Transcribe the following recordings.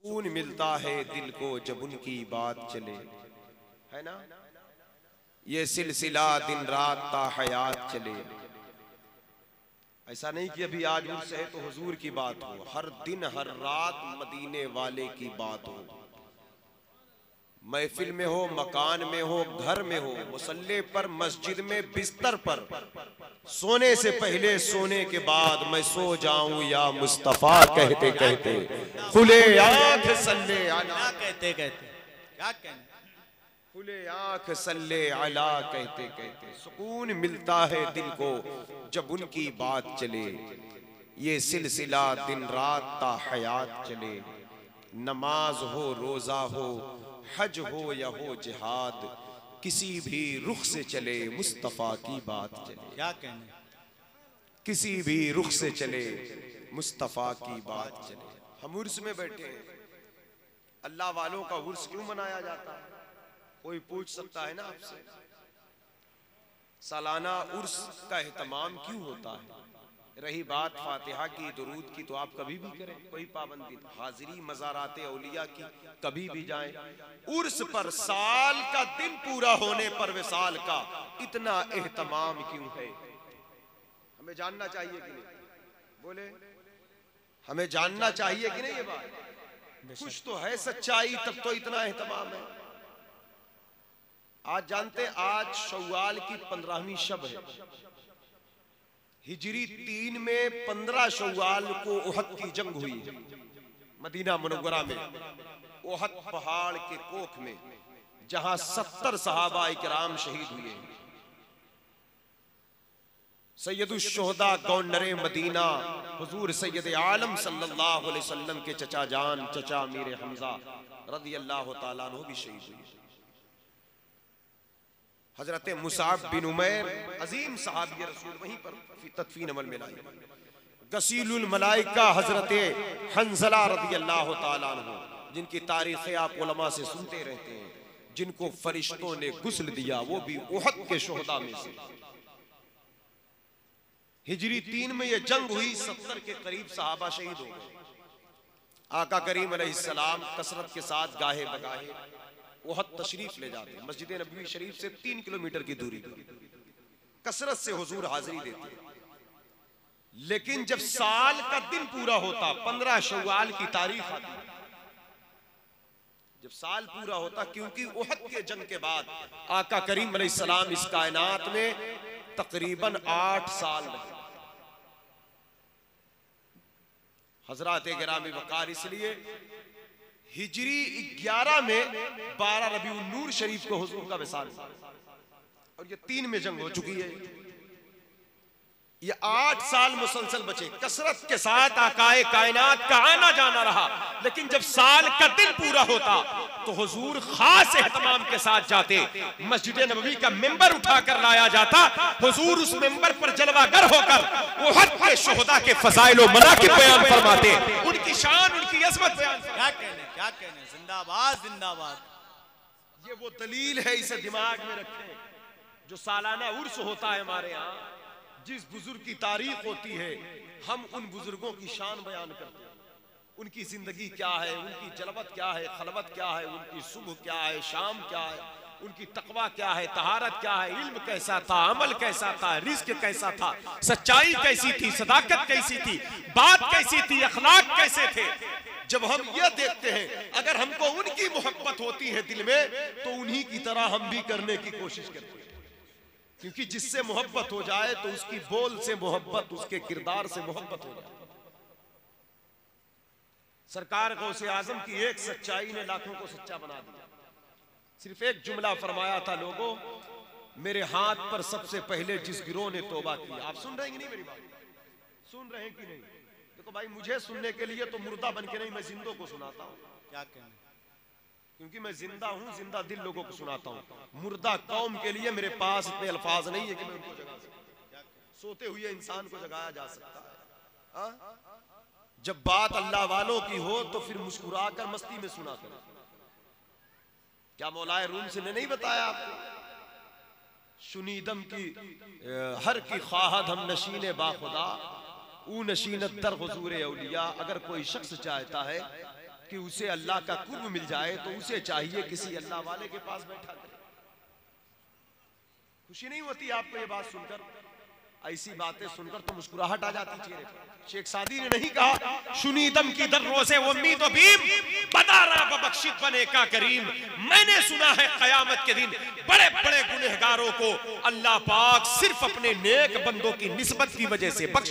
सुकून मिलता है दिल को जब उनकी बात चले, है ना। ये सिलसिला दिन रात ता हयात चले। ऐसा नहीं कि अभी आज उर्स है तो हुजूर की बात हो, हर दिन हर रात मदीने वाले की बात हो। महफिल में हो, मकान में हो, घर में हो, मुसल्ले पर, मस्जिद में, बिस्तर पर, सोने से पहले, सोने के बाद मैं सो जाऊं या मुस्तफा कहते कहते, खुले आंख सल्ले अला कहते कहते क्या कहने, खुले आंख सल्ले अला कहते कहते सुकून मिलता है दिल को जब उनकी बात चले। ये सिलसिला दिन रात ता हयात चले। नमाज हो, रोजा हो, हज हो या हो जिहाद, किसी भी रुख से चले मुस्तफा की बात चले। क्या कहने, किसी भी रुख से चले मुस्तफा की बात चले। हम उर्स में बैठे हैं, अल्लाह वालों का उर्स क्यों मनाया जाता है? कोई पूछ सकता है ना आपसे, सालाना उर्स का एहतमाम क्यों होता है? रही बात फातिहा की, दुरूद की, तो आप कभी भी करें, कोई पाबंदी नहीं। हाजिरी मज़ाराते औलिया की कभी भी जाएं। उर्स पर साल का दिन पूरा होने पर विसाल का इतना एहतमाम क्यों है? हमें जानना चाहिए कि नहीं? बोले, हमें जानना चाहिए कि नहीं? ये बात कुछ तो है सच्चाई, तब तो इतना एहतमाम है। आज जानते, आज शव्वाल की 15वीं शब है। हिजरी 3 में 15 शव्वाल को उहद की जंग हुई है मदीना मुनव्वरा में, उहद पहाड़ के कोख में, जहां 70 सहाबा इकराम शहीद हुए। सैयदुश शुहदा गवर्नर मदीना हुजूर सैयद आलम सल्लल्लाहु अलैहि वसल्लम के चचा जान, चचा मीर हमजा रज़ी अल्लाह तआला अन्हु भी शहीद हुए। हजरत मुसाब बिन उमैर अजीम सहाबी रसूल वहीं पर तदफीन अमल में लाई। गसीलुल मलाइका हजरत हंजला रज़ी अल्लाह तआला अन्हु, जिनकी तारीखें आप उलमा से सुनते रहते हैं, जिनको फरिश्तों ने गुस्ल दिया, वो भी उहद के शुहदा में से। हिजरी 3 में ये जंग हुई, 70 के करीब सहाबा शहीद हो गए। आका करीम अलैहिस्सलाम कसरत के साथ गाहे बगाहे उहद तशरीफ ले जाते हैं। मस्जिद नबवी शरीफ से 3 किलोमीटर की दूरी पर कसरत से हुजूर हाजिरी देते हैं। लेकिन जब साल का दिन पूरा होता, 15 शव्वाल की तारीख आती, जब साल पूरा होता, क्योंकि उहद के जंग के बाद आका करीम अलैहिस्सलाम इस कायनात में तकरीबन 8 साल रहे। हजरात गिरामी वकार, इसलिए हिजरी 11 में 12 रबीउन नूर शरीफ को हुजूर का विसाल, और ये 3 में जंग हो चुकी है। ये 8 साल मुसलसल बचे, कसरत के साथ आकाए कायनात का आना जाना रहा। लेकिन जब साल का दिन पूरा होता तो हुजूर खास एहतमाम के साथ जाते, मस्जिद नबवी का मिंबर उठाकर लाया जाता, हुजूर उस मिंबर पर जलवागर होकर उहद के शुहदा के फज़ाइल व मनाक़िब बयान फरमाते, उनकी शान, उनकी अज़मत बयान। क्या कहने, क्या कहने, जिंदाबाद जिंदाबाद। ये वो दलील है, इसे दिमाग में रखें। जो सालाना उर्स होता है हमारे यहाँ, जिस बुजुर्ग की तारीख होती है, हम उन बुजुर्गों की शान बयान करते हैं। उनकी जिंदगी क्या है, उनकी जलवत क्या है, खलवत क्या है, उनकी सुबह क्या है, शाम क्या है, उनकी तकवा क्या है, तहारत क्या है, इल्म कैसा था, अमल कैसा था, रिज़्क कैसा था, सच्चाई कैसी थी, सदाकत कैसी थी, बात कैसी थी, अखलाक कैसे थे। जब हम ये देखते हैं, अगर हमको उनकी मोहब्बत होती है दिल में, तो उन्हीं की तरह हम भी करने की कोशिश करते हैं। क्योंकि जिससे मोहब्बत हो जाए तो उसकी बोल से मोहब्बत, उसके किरदार से मोहब्बत हो जाए। सरकार गौसे आजम की एक सच्चाई ने लाखों को सच्चा बना दिया। सिर्फ एक जुमला फरमाया था, लोगों, मेरे हाथ पर सबसे पहले जिस गिरोह ने तौबा की। आप सुन रहे हैं कि नहीं मेरी बात? सुन रहे हैं कि नहीं? देखो भाई, मुझे सुनने के लिए तो मुर्दा बन के नहीं, मैं जिंदों को सुनाता हूँ। क्या कहने, क्योंकि मैं जिंदा हूं, जिंदा दिल लोगों को सुनाता हूं। मुर्दा कौम के लिए मेरे पास इतने अल्फाज नहीं है कि मैं उनको जगा सकता। सोते हुए इंसान को जगाया जा सकता है। जब बात अल्लाह वालों की हो तो फिर मुस्कुराकर मस्ती में सुना करें। क्या मौलाए रूम से ने नहीं बताया आपको? शुनीदम की हर की ख्वाहद हम नशीन बाखुदा, ऊ नशीनत दर हुजूर औलिया। अगर कोई शख्स चाहता है कि उसे अल्लाह का कुर्ब मिल जाए तो उसे चाहिए किसी अल्लाह वाले के पास बैठा करे। खुशी नहीं होती आपको ये बात सुनकर? ऐसी बातें सुनकर तो मुस्कुराहट आ जाती चेहरे पर। शेख सादी ने नहीं कहा शुनीदम की दर्रों से उम्मीद बीम बदारा बबख्शित बने का करीम। मैंने सुना है क़यामत के दिन बड़े बड़े गुनहगारों को अल्लाह पाक सिर्फ अपने नेक बंदों की निस्बत की वजह से बख्श।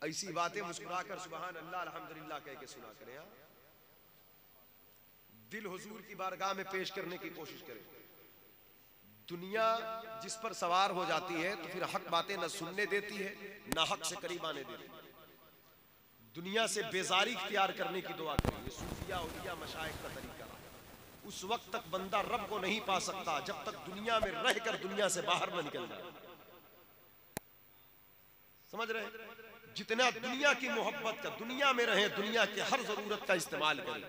ऐसी बातें मुस्कुराकर सुभान अल्लाह अल्हम्दुलिल्लाह कह के सुना करें। दिल हुजूर की बारगाह में पेश करने की कोशिश करें। दुनिया जिस पर सवार हो जाती है तो फिर हक बातें न सुनने देती है न हक से करीब आने देती है। दुनिया से बेजारी इख्तियार करने की दुआ करें। ये सूफिया औलिया मशाइख का तरीका। उस वक्त तक बंदा रब को नहीं पा सकता जब तक दुनिया में रहकर दुनिया से बाहर न निकल जाए। समझ रहे? जितना दुनिया की मोहब्बत का, दुनिया में रहे, दुनिया की हर जरूरत का इस्तेमाल करें।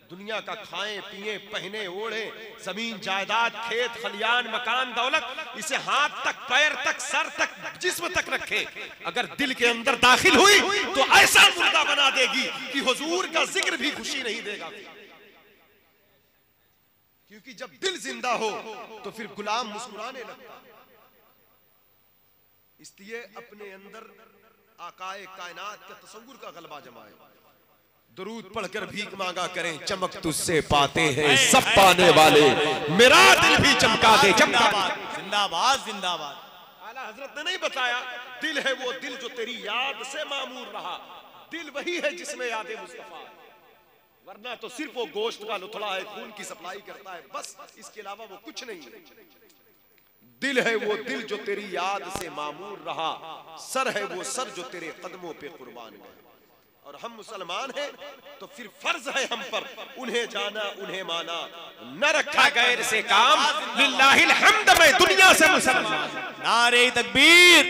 दुनिया का खाएं पिए पहने ओढ़े, जमीन जायदाद खेत खलियान मकान दौलत, इसे हाथ तक पैर तक सर तक जिस्म तक रखे। अगर दिल के अंदर दाखिल हुई तो ऐसा मुर्दा बना देगी कि हुजूर का जिक्र भी खुशी नहीं देगा। क्योंकि जब दिल जिंदा हो तो फिर गुलाम मुस्कुराने लगता। इसलिए अपने अंदर आकाए कायनात के तसव्वुर का गलबा जमाए। दरूद पढ़कर भीख मांगा करें, चमक तुझसे पाते हैं सब पाने वाले, मेरा दिल भी चमका दे। जिंदाबाद जिंदाबाद। आला हजरत ने नहीं बताया दिल है वो दिल जो तेरी याद से मामूर रहा। दिल वही है जिसमें याद मुस्तफा, वरना तो सिर्फ वो गोश्त का लुथड़ा है, खून की सप्लाई करता है, बस इसके अलावा वो कुछ नहीं है। दिल है वो दिल जो तेरी याद से मामूर रहा, सर है वो सर जो तेरे कदमों पे कुर्बान गए। और हम मुसलमान हैं तो फिर फर्ज है हम पर उन्हें जाना उन्हें माना, न रखा गैर से काम, लिल्लाहिल हम्द में दुनिया से मुसलमान। नारे तकबीर,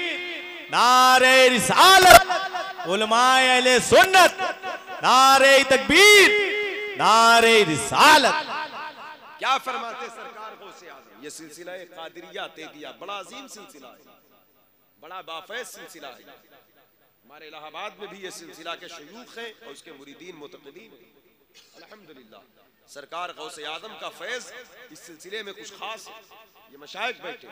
नारे रिसालत, उलमाए अहले सुन्नत, नारे तकबीर, नारे रिसालत। क्या फरमाते सरकार गौसे आज़म? ये सिलसिला कादिरिया तेगिया बड़ा अजीम सिलसिला है, बड़ा बाफैज सिलसिला है। हमारे इलाहाबाद में भी ये सिलसिला के शयूख हैं और उसके मुरीदीन मुतक़दीन हैं। अल्हम्दुलिल्लाह सरकार गौसे आज़म का फैज़ इस सिलसिले में कुछ खास है। ये मशाइख बैठे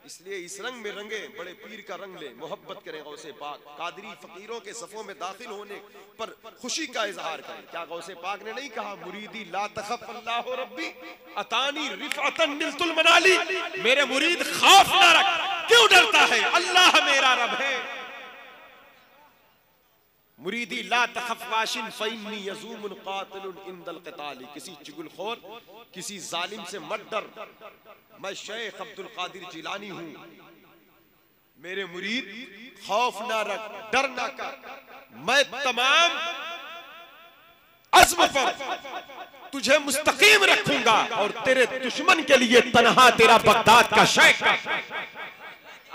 इसलिए इस रंग में रंगे, बड़े पीर का रंग ले, मोहब्बत करें गौसे पाक। कादरी फकीरों के सफ़ों में दाखिल होने पर खुशी का इजहार करें। क्या गौसे पाक ने नहीं कहा मुरीदी ला तखफ अल्लाह रब्बी अतानी रिफ़अतन निल्तुल मनाली? मेरे मुरीद खौफ ना रख, क्यों डरता है? अल्लाह मेरा रब है। मुरीदी ला तखफ वाशिन फ़इन्नी यज़ूमुन क़ातिलुन इंदल क़िताली। किसी चुगलखोर किसी जालिम से मत डर, मैं शेख अब्दुल कादिर जिलानी हूं। मेरे मुरीद खौफ ना रख, डर ना कर, मैं तमाम अज़्म पर तुझे मुस्तकीम रखूंगा और तेरे दुश्मन के लिए तन्हा तेरा बगदाद का शेख।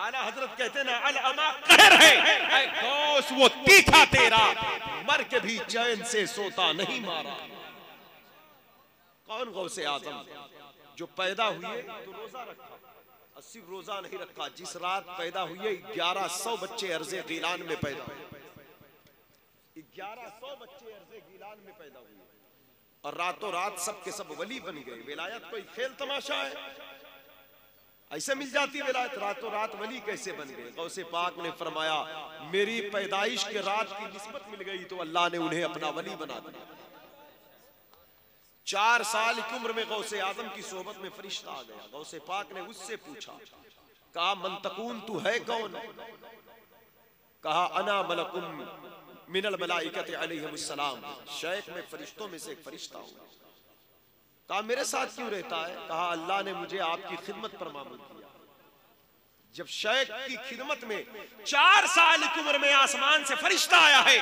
आला हजरत कहते ना अल अमा कहर है, ऐ गौस वो तीखा तेरा, मर के भी चैन से सोता नहीं मारा। कौन गौसे आज़म? जो पैदा हुए तो रोजा रखा, 80 रोजा नहीं रखा। जिस रात पैदा हुए 1100 बच्चे अर्ज़े गीलान में पैदा हुए, 1100 बच्चे अर्ज़े गीलान में पैदा हुए और रातों रात सब के सब वली बन गए। विलायत कोई खेल तमाशा है? ऐसे मिल जाती विलायत? रातों रात वली कैसे बन गए? गौसे पाक ने फरमाया मेरी पैदाइश के रात की निस्बत मिल गई तो अल्लाह ने उन्हें अपना वली बना दिया। 4 साल की उम्र में गौसे आज़म की सोबत में फरिश्ता आ गया। गौसे पाक ने उससे पूछा, कहा मंतकून तू है कौन? कहा अना मलकुम मिनल मलाइकति अलैहिमुस्सलाम, शेख में फरिश्तों में से एक फरिश्ता हूं। कहा मेरे साथ क्यों रहता है? कहा अल्लाह ने मुझे आपकी खिदमत पर मामूल किया। जब शेख की खिदमत में 4 साल की उम्र में आसमान से फरिश्ता आया है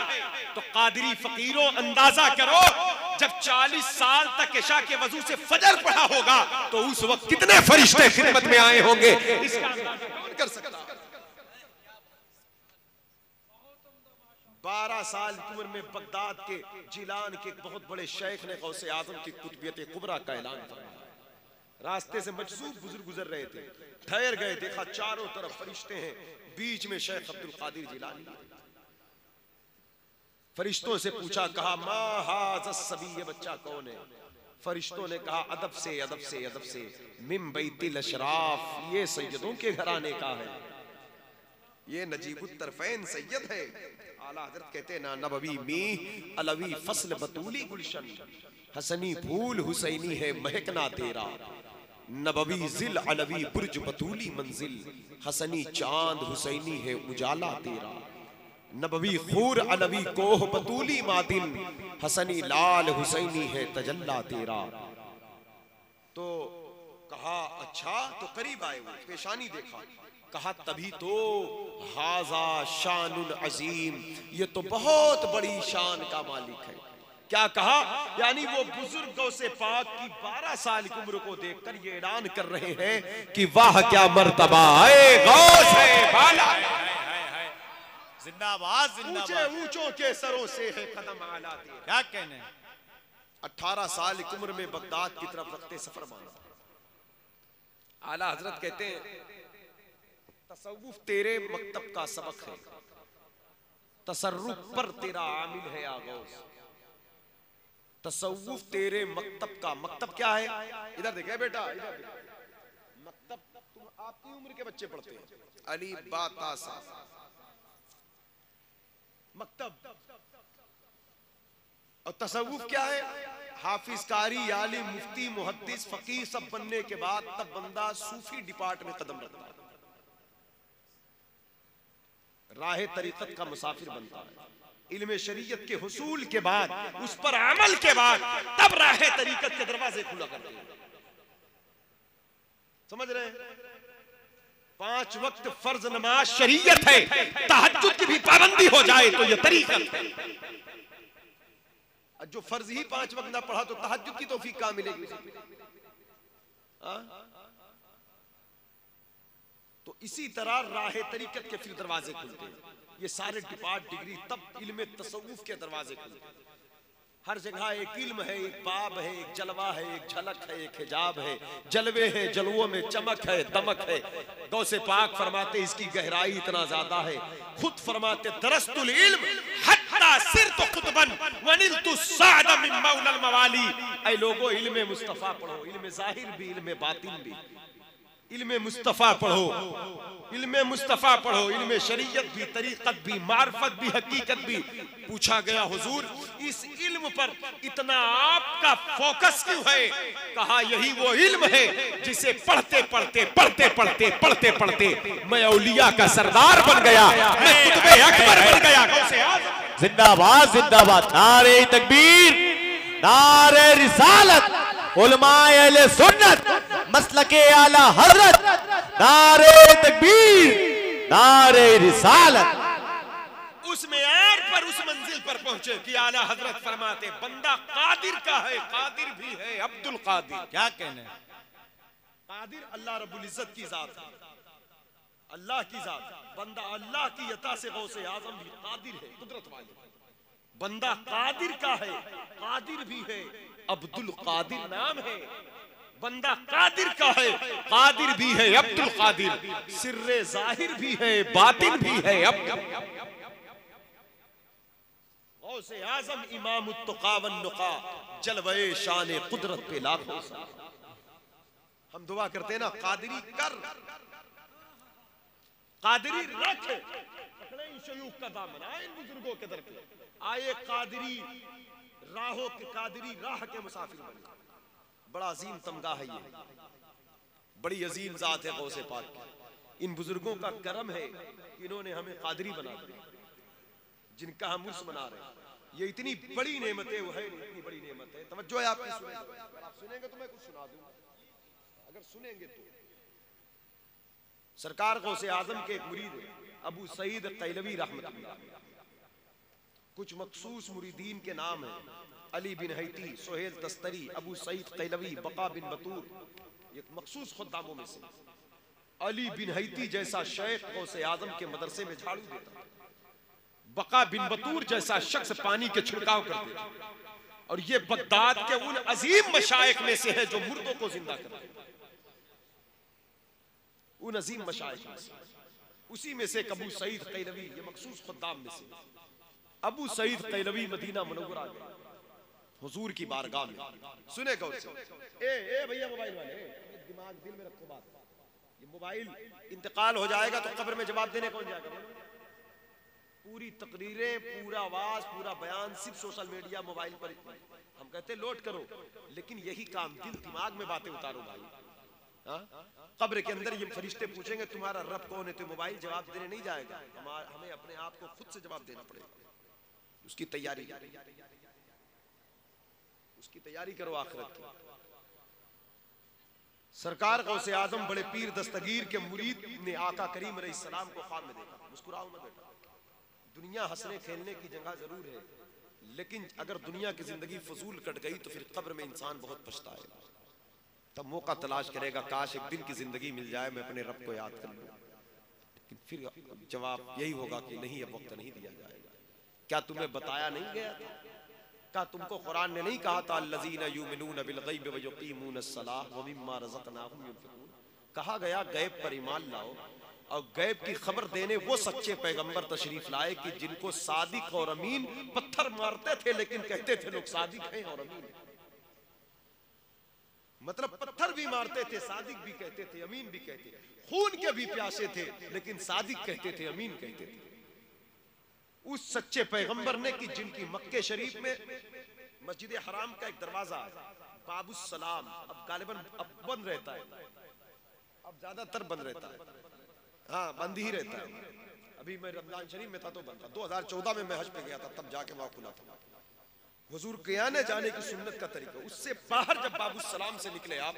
तो कादरी फकीरों अंदाजा करो जब 40 साल तक इशा के वजू से फजर पढ़ा होगा तो उस वक्त कितने फरिश्ते खिदमत में आए होंगे, इसका अंदाजा कौन कर सकता? 12 साल की उम्र में बगदाद के जिलान के बहुत बड़े शेख ने गौसे आज़म की कुतुबियत कुबरा का ऐलान किया। रास्ते से मजसूब बुजुर्ग गुजर रहे थे, ठहर गए, देखा चारों तरफ फरिश्ते हैं, बीच में शेख अब्दुल कादिर जिलानी। फरिश्तों से पूछा, कहा मा हाज़ा सबी, ये बच्चा कौन है? फरिश्तों ने कहा अदब से अदब से अदब से, मिम बैतिल अशराफ, ये सैयदों के घराने का है, ये नजीबुत तरफैन सैयद है। आला हजरत कहते हैं ना, नबवी मी अलवी फसल बतूली गुलशन, हसनी फूल हुसैनी है महकना तेरा, नबवी जिल अलवी बुर्ज बतूली मंजिल, हसनी चांद हुसैनी है उजाला तेरा, नबवी खूर अलवी कोह बतूली मादिन, हसनी लाल हुसैनी है तजल्ला तेरा। तो कहा अच्छा, तो करीब आए, वो पेशानी देखा, कहा तभी तो हाजा शानुल अजीम, ये तो बहुत बड़ी शान का मालिक है। क्या कहा? यानी वो बुजुर्गों से पाक की 12 साल की उम्र को देखकर ये ऐलान कर रहे हैं कि वाह क्या मर्तबा है, गौस है, बाला है। जिंदाबाद जिंदाबाद। ऊंचों के सरों से है कदम आला तेरे। क्या कहने। 18 साल की उम्र में बगदाद की तरफ रखते सफर माना। आला हजरत कहते हैं तसव्वुफ तेरे मकतब का सबक है, तसर्रुफ पर तेरा आमिल है आगोश। तसव्वुफ तेरे मकतब का, मकतब क्या है? इधर देखे बेटा, इधर देखे। मकतब तुम आपकी उम्र के बच्चे पढ़ते हैं, अली बाता सा मकतब। और तसव्वुफ क्या है? हाफिज, कारी, आलिम, मुफ्ती, मुहद्दिस, फकीह सब बनने के बाद तब बंदा सूफी डिपार्ट में कदम रखता है, राह तरीकत का मुसाफिर बनता है। इल्म शरीयत के हुसूल के बाद, उस पर अमल के बाद, तब राह तरीकत के दरवाजे खुला करते हैं। समझ रहे हैं? 5 वक्त फर्ज नमाज शरीयत है, तहज्जुद की भी पाबंदी हो जाए तो यह तरीकत है। जो फर्ज ही 5 वक्त ना पढ़ा तो तहज्जुद की तौफीक कहां मिलेगी? तो इसी तरह राह तरीकत के फिर दरवाजे खुलते हैं। ये सारे डिपार्ट डिग्री तब इल्म तसव्वुफ के दरवाजे खुलते हैं। हर जगह एक इल्म है, एक बाब है, एक जलवा है, एक झलक है, एक हिजाब है, जलवे हैं, जलवों में चमक है, दमक है। गौसे पाक फरमाते इसकी गहराई इतना ज्यादा है, खुद फरमाते दरस्तुल इल्म हत्ता सिरतु खुतबन वनिलतु साद मिन मौलल मवाली। ऐ लोगो इल्म मुस्तफा पढ़ो, इल्म जाहिर भी, इल्म बातिन भी। इल्म मुस्तफा पढ़ो, इल्म मुस्तफा पढ़ो, इल्म शरीयत भी, तरीकत भी, मार्फत भी, हकीकत भी। पूछा गया हुजूर इस इल्म पर इतना आपका फोकस क्यों है? कहा यही वो इल्म है जिसे पढ़ते पढ़ते पढ़ते पढ़ते पढ़ते पढ़ते मैं औलिया का सरदार बन गया, मैं कुतुबे अकबर बन गया। जिंदाबाद जिंदाबाद, नारे तकबीर, नारे रिसालत, उलमाए अहले सुन्नत, मसलके आला हजरत, नारे तकबीर, नारे रिसालत। उस मेयार पर, उस मंजिल पर पहुंचे कि आला हजरत फरमाते बंदा कादिर का है, कादिर भी है, अब्दुल कादिर। क्या कहने। कादिर अल्लाह रब्बुल इज्जत की जात है, अल्लाह की जात। बंदा अल्लाह की अता से गौसे आजम भी कादिर है, कुदरत वाले। बंदा कादिर का है, कादिर भी है, अब्दुल कादिर नाम है। बंदा कादिर का है, कादिर भी है, अब्दुल कादिर। सिर्रे जाहिर भी है, बातिन भी है। गौसे आजम इमाम तुकावन नुका, जलवे शान कुदरत पे लाखों। हम दुआ करते हैं ना, कादिरी कर, कादिरी रख, शयूख का दामन आए इन बुजुर्गों के दर पे। आए कादिरी राहों के, कादिरी राह के मुसाफिर बने। बड़ा अजीम तमगा है ये, बड़ी अजीम जात है गौसे पाक। इन बुजुर्गों का करम है कि इन्होंने हमें कादिरी बना दिया, जिनका हम उर्स मना रहे हैं। ये इतनी बड़ी नेमत है, वो है इतनी बड़ी नेमत है। तवज्जो है आपकी, सुनेंगे। अगर आप सुनेंगे तो मैं कुछ सुना दूंगा, अगर सुनेंगे तो। सरकार गौसे आजम के एक मुरीद अबू सईद कैलवी रहमतुल्लाह, कुछ मखसूस मुरीदीन के नाम है, अली बिन हैती, सोहेल तस्तरी, अबू सईद कैलवी, बका बिन बतूर। ये मखसूस खुद्दामों में से अली बिन हैती जैसा शेख गौसे आजम के मदरसे में झाड़ू देता, बका बिन बतूर जैसा शख्स पानी के छिड़काव करते थे। और ये बगदाद के उन अजीम मशाइख में से है जो मुर्दों को जिंदा करते हैं, उन अजीम मशाइख में से। उसी में से अबू सईद कैलवी, ये मखसूस खुद्दाम में से। अबू सईद कैलवी मदीना मुनव्वरा गए हुजूर की बारगाह में। सुने गौर से, ए भैया मोबाइल वाले, दिमाग दिल में रखो बात, ये मोबाइल इंतकाल हो जाएगा तो कब्र में जवाब देने कौन जाएगा? पूरी तकरीरें, पूरा आवाज, पूरा बयान सिर्फ सोशल मीडिया, मोबाइल पर। हम कहते लोड करो, लेकिन यही काम, दिल दिमाग में बातें उतारो भाई। कब्र के अंदर ये फरिश्ते पूछेंगे तुम्हारा रब कौन है, तो मोबाइल जवाब देने नहीं जाएगा। हमें अपने आप को खुद से जवाब देना पड़ेगा। उसकी तैयारी करो आखिरत की। सरकार गौसे आजम बड़े पीर दस्तगीर के मुरीद ने आका करीम अलैहिस्सलाम को ख्वाब में देखा। मुस्कुराओ मत बेटा, दुनिया हंसने खेलने की जगह जरूर है, लेकिन अगर दुनिया की जिंदगी फजूल कट गई तो फिर कब्र में इंसान बहुत पछताएगा। तब मौका तलाश करेगा, काश एक दिन की जिंदगी मिल जाए, मैं अपने रब को याद कर लूं। लेकिन फिर जवाब यही होगा कि नहीं, अब वक्त नहीं दिया जाएगा। क्या तुम्हें बताया नहीं गया था? क्या तुमको कुरान ने नहीं कहा था अल्लज़ीना युमिनून बिल गैब व युक़ीमूनस्सलाह व मिम्मा रज़क़नाहुम युनफ़िक़ून? कहा गया गैब पर ईमान लाओ और गैब की खबर देने वो सच्चे पैगंबर तशरीफ लाए कि जिनको सादिक और अमीन, पत्थर मारते थे लेकिन कहते थे लोग सादिक हैं और अमीन। मतलब पत्थर भी मारते थे, सादिक भी कहते थे, अमीन भी कहते थे, खून के भी प्यासे थे लेकिन सादिक कहते थे, अमीन कहते थे। उस सच्चे पैगंबर ने कि जिनकी मक्के शरीफ में मस्जिद हराम का एक दरवाजा है, बाबुस सलाम, अब गालिबन अब बंद रहता है, अब ज्यादातर बंद रहता है, हाँ बंद ही रहता है। अभी मैं रमजान शरीफ में था तो बंद था। 2014 में मैं हज पे गया था, तब जाके वहां खुला था। हुजूर के आने जाने की सुन्नत का तरीका, उससे बाहर जब बाबुस सलाम से निकले आप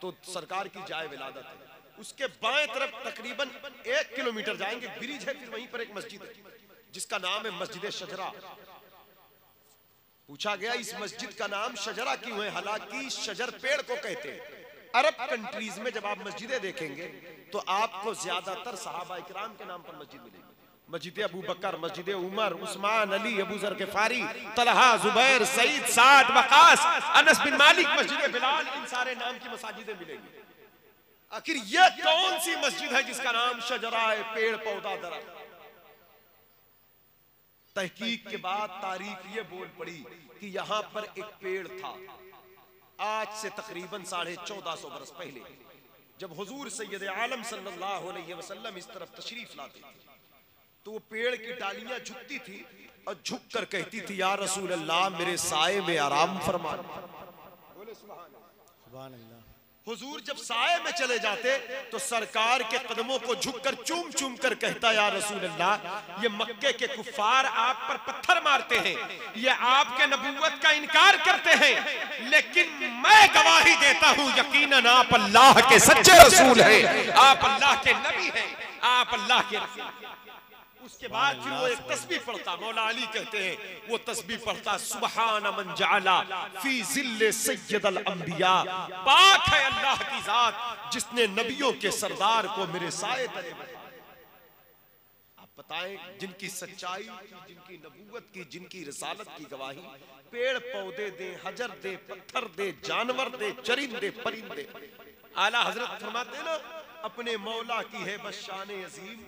तो सरकार की जाए विलादत है। उसके बाएं तरफ तकरीबन 1 किलोमीटर जाएंगे, ब्रिज है, फिर वहीं पर एक मस्जिद है जिसका नाम है मस्जिद शजरा। पूछा गया इस मस्जिद का नाम शजरा क्यों है? हालांकि शजर पेड़ को कहते हैं। अरब कंट्रीज में जब आप मस्जिदें देखेंगे तो आपको ज्यादातर सहाबा इकराम के नाम पर मस्जिद मिलेगी। मस्जिद अबू बकर, मस्जिद उमर, उस्मान, अली, अबू जर ग़िफ़ारी, तलहा, जुबैर, सईद, साद, वक़ास, अनस बिन मालिक, मस्जिद बिलाल, इन सारे नाम की मसाजिदें मिलेंगी। आखिर यह कौन सी मस्जिद है जिसका नाम शजरा है, पेड़ पौधा दरख्त? तहकीक के बाद तारीख ये बोल पड़ी कि यहां पर एक पेड़ था। आज से तकरीबन 1450 बरस पहले जब हुजूर सैयद आलम सल्लल्लाहु अलैहि वसल्लम इस तरफ तशरीफ लाते थे तो वो पेड़ की डालियां झुकती थी और झुक कर कहती थी, या रसूल अल्लाह मेरे साए में आराम फरमा। बोले सुभान अल्लाह। हुजूर जब साए में चले जाते तो सरकार के कदमों को झुककर चूम चूम कर कहता, या रसूल अल्लाह ये मक्के के कुफ्फार आप पर पत्थर मारते हैं, ये आपके नबूवत का इनकार करते हैं, लेकिन मैं गवाही देता हूं यकीनन आप अल्लाह के सच्चे रसूल हैं, आप अल्लाह के नबी हैं, आप अल्लाह के रसूल हैं। उसके बाद फिर वो एक तस्बीह पढ़ता, मौला अली कहते हैं वो तस्बीह पढ़ता, सुबहान मन जअला फी ज़िल्ले सय्यदल अंबिया, पाक है अल्लाह की जात जिसने नबियों के सरदार को मेरे साए तले बैठाया। आप बताएं जिनकी सच्चाई की, जिनकी नबूवत की, जिनकी रिसालत की गवाही पेड़ पौधे दे, हजर दे, पत्थर दे, जानवर दे, चरिंदे परिंदे। आला हजरत फरमाते ना अपने मौला की है बस शान अजीम,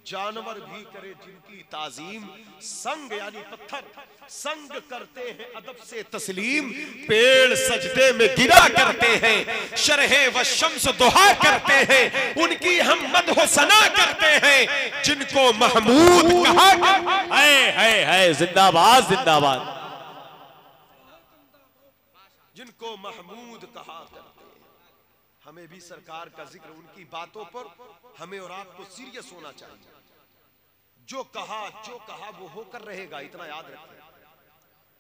जानवर भी करे जिनकी ताजीम, संग यानी पत्थर संग करते हैं अदब से तस्लीम, पेड़ सजदे में गिरा करते हैं, शरहे व शम्स दुहा करते हैं, उनकी हम मदह सना करते हैं, जिनको महमूद कहा है जिंदाबाद जिंदाबाद, जिनको महमूद कहा करते हैं। हमें भी सरकार का जिक्र, उनकी बातों पर हमें और आपको सीरियस होना चाहिए। जो कहा वो होकर रहेगा, इतना याद रखें।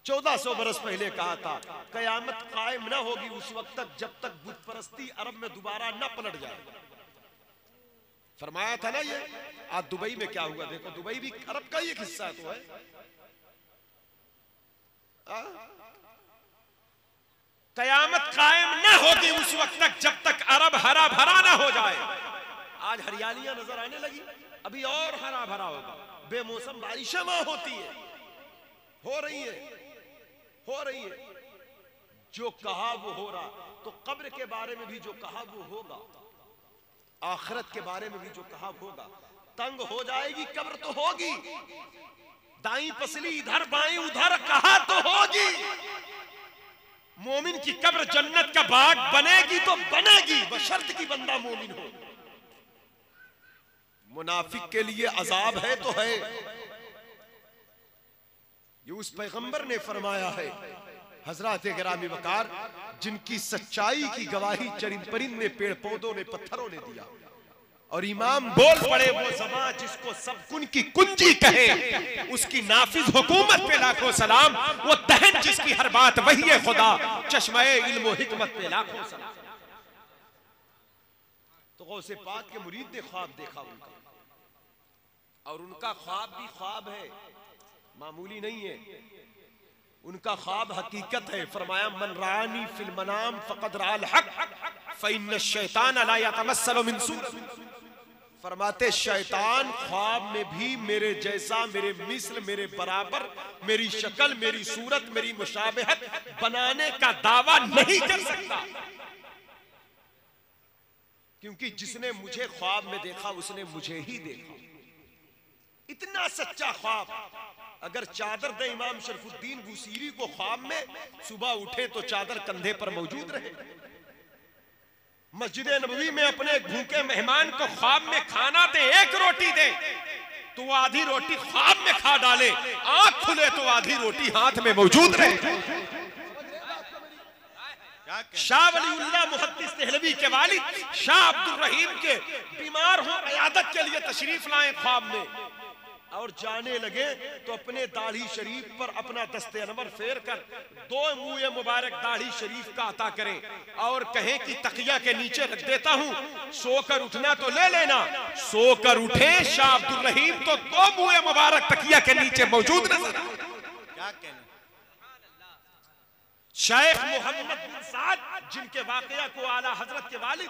1400 बरस पहले कहा था कयामत कायम ना होगी उस वक्त तक जब तक बुत परस्ती अरब में दोबारा न पलट जाए। फरमाया था ना ये। आज दुबई में क्या हुआ देखो, दुबई भी अरब का ही एक हिस्सा तो है। कयामत कायम ना होगी उस वक्त तक जब तक अरब हरा भरा ना हो जाए। आज हरियालियां नजर आने लगी, अभी और हरा भरा होगा। बेमौसम बारिशें वहां होती है, हो रही है। जो कहा वो हो रहा। तो कब्र के बारे में भी जो कहा वो होगा, आखिरत के बारे में भी जो कहा होगा। तंग हो जाएगी कब्र तो होगी, दाई पसली इधर बाई उधर कहा तो होगी। मोमिन की कब्र जन्नत का बाग बनेगी तो बनेगी, बशर्त की बंदा मोमिन हो। मुनाफिक के लिए अजाब है तो है। ये उस पैगंबर ने फरमाया है, हजरत गिरामी वकार, जिनकी सच्चाई की गवाही चरिंद परिंद ने, पेड़ पौधों ने, पत्थरों ने दिया। और इमाम बोल पड़े, वो ज़बां जिसको सब कुन की कुंजी कहे, उसकी नाफिज हुकूमत पे लाखों सलाम। वो दहन जिसकी हर बात वही है खुदा, चश्मे इल्म व हिकमत पे लाखों सलाम। तो गौसे पाक के मुरीद ने ख्वाब देखा उनका, और उनका ख्वाब भी ख्वाब है, मामूली नहीं है। उनका ख्वाब हकीकत है। फरमाया, मन रानी फिल मनाम फक़द राअल हक़ फ़इन्न शैतान ला यतमस्सलु मिन सूरत। फरमाते शैतान ख्वाब में भी मेरे जैसा, मेरे मिस्ल, मेरे बराबर, मेरी शक्ल, मेरी सूरत, मेरी मुशाबहत बनाने का दावा नहीं कर सकता, क्योंकि जिसने मुझे ख्वाब में देखा उसने मुझे ही देखा। इतना सच्चा ख्वाब। अगर चादर दे इमाम शरफुद्दीन बुसीरी को ख्वाब में, सुबह उठे तो चादर कंधे पर मौजूद रहे। मस्जिद नबवी में अपने भूखे मेहमान को ख्वाब में खाना दे, एक रोटी दे, तो वो आधी रोटी ख्वाब में खा डाले, आंख खुले तो आधी रोटी हाथ में मौजूद रहे। शाह वलीउल्लाह मुहद्दिस देहलवी के वालिद शाह अब्दुल रहीम के बीमार हो इयादत के लिए तशरीफ लाए ख्वाब में, और जाने लगे तो अपने दाढ़ी शरीफ पर अपना दस्ते अनवर फेर कर 2 मुँह मुबारक दाढ़ी शरीफ का अता करें और कहें कि तकिया के नीचे रख देता हूं, सोकर उठना तो ले लेना। सोकर उठे शाह अब्दुल रहीम तो 2 मुँह मुबारक तकिया के नीचे मौजूद नजर। क्या कहना। शेख मोहम्मद बिन साद, जिनके वाकया को आला हजरत के वालिद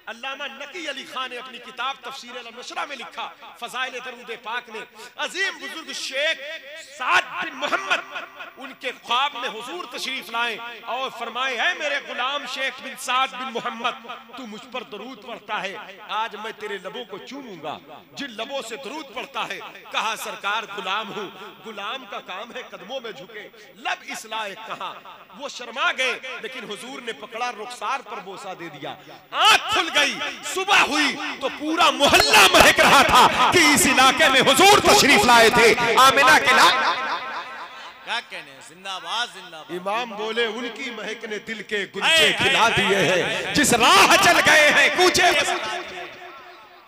अल्लामा नकी अली खान ने अपनी किताब तफसीर अल-नशरा में लिखा, फजाइल दरूद पाक ने, अजीम बुजुर्ग शेख साद बिन मोहम्मद उनके ख्वाब में हुजूर तशरीफ लाए और फरमाए, है मेरे गुलाम शेख बिन साद बिन मोहम्मद, तू मुझ पर दरूद पढ़ता है, आज मैं तेरे लबों को चूमूंगा जिन लबों से दरूद पढ़ता है। कहा, सरकार गुलाम हूँ, गुलाम का काम है कदमों में झुके, लब इस लायक कहा। वो शर्मा गए, लेकिन हुजूर ने पकड़ा, रुखसार पर बोसा दे दिया, आंख खुल गई। सुबह हुई तो पूरा मोहल्ला महक रहा था कि इस इलाके में हुजूर तशरीफ लाए थे। आमिना के क्या कहने। जिंदाबाद जिंदाबाद। इमाम बोले, उनकी महक ने दिल के गुलचे खिला दिए हैं, जिस राह चल गए हैं कूचे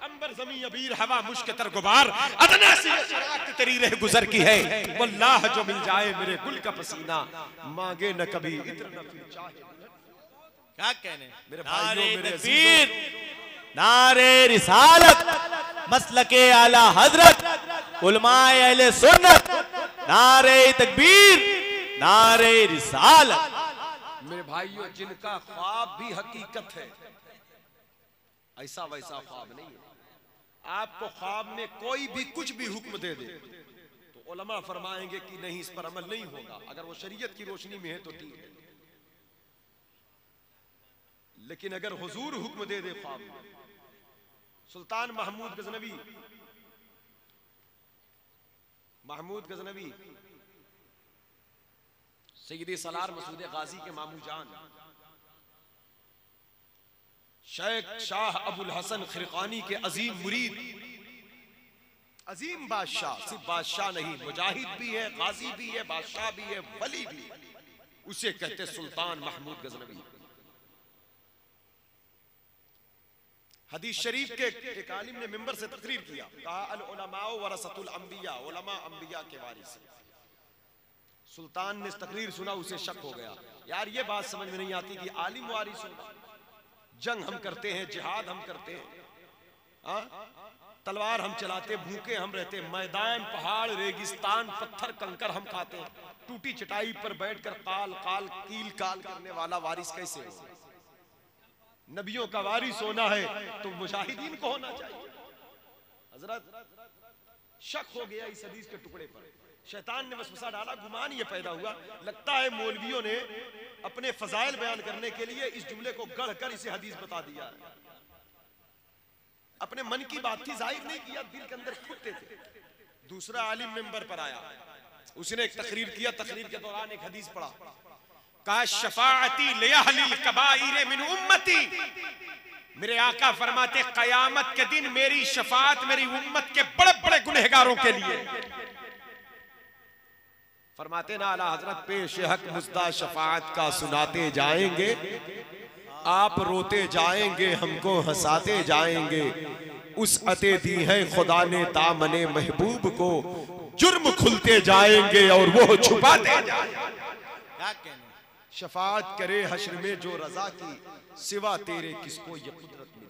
अंबर ज़मीं अबीर हवा मुश्क तर गुबार, अदना सी शराकत तेरी रह गुजर की है। वल्लाह जो मिल जाए मेरे गुल का पसीना, मांगे न कभी इत्र न फिर चाहे। क्या कहने। मेरे भाइयों, मेरे तकबीर, नारे रिसालत, मसलके आला हजरत, उलमाए अहले सुन्नत, नारे तकबीर, नारे रिसालत। मेरे भाइयों, जिनका ख्वाब भी हकीकत है, ऐसा वैसा ख्वाब नहीं है। आपको ख्वाब में कोई भी कुछ भी हुक्म दे दे तो उलमा फरमाएंगे कि नहीं, इस पर अमल नहीं होगा। अगर वो शरीयत की रोशनी में है तो ठीक है, लेकिन अगर हुजूर हुक्म दे दे ख्वाब में। सुल्तान महमूद गजनवी सैयद सलार मसूद गाजी के मामू जान शेख शाह अबुल हसन खिरकानी के अजीम मुरीद, अजीम बादशाह, सिर्फ बादशाह नहीं, मुजाहिद भी है, गाजी भी है, बादशाह भी है, वली भी है, उसे कहते सुल्तान महमूद गजनवी। हदीस शरीफ के एक आलिम ने मिंबर से तकरीर किया, कहा अल उलमाओ वरसतुल अंबिया, उलमा अंबिया के वारिस। सुल्तान ने तकरीर सुना, उसे शक हो गया, यार ये बात समझ में नहीं आती कि आलिम वारिस होगा। जंग हम करते हैं, जिहाद हम करते हैं, तलवार हम चलाते, भूखे हम रहते, मैदान पहाड़ रेगिस्तान पत्थर कंकर हम खाते हैं, टूटी चटाई पर बैठकर काल काल कील काल करने वाला वारिस कैसे हो? नबियों का वारिस होना है तो मुजाहिदीन को होना चाहिए। हजरत शक हो गया इस हदीस के टुकड़े पर, शैतान ने वसवसा डाला, गुमान ये पैदा हुआ, लगता है मौलवियों ने अपने फजाइल बयान करने के लिए इस जुमले को गढ़ कर इसे हदीस बता दिया है। अपने मन की बात थी, जाहिर नहीं किया, दिल के अंदर फूटते थे। दूसरा आलिम मेंबर पर आया, उसने एक तकरीर किया, तकरीर के दौरान एक हदीस पढ़ा, कहा शफाअती लिअहलिल कबाइर मिन उम्मती, मेरे आका फरमाते कयामत के दिन मेरी शफाअत मेरी उम्मत के बड़े बड़े गुनहगारों के लिए। फरमाते ना आला हजरत पेश हक मुस्दा शफाअत का सुनाते जाएंगे, आप रोते जाएंगे, हमको हंसाते जाएंगे। उस अते दी है खुदा ने दामने महबूब को, जुर्म खुलते जाएंगे और वो छुपाते जाएंगे। क्या कहने। शफाअत करे हश्र में जो रजा की, सिवा तेरे किसको ये कुदरत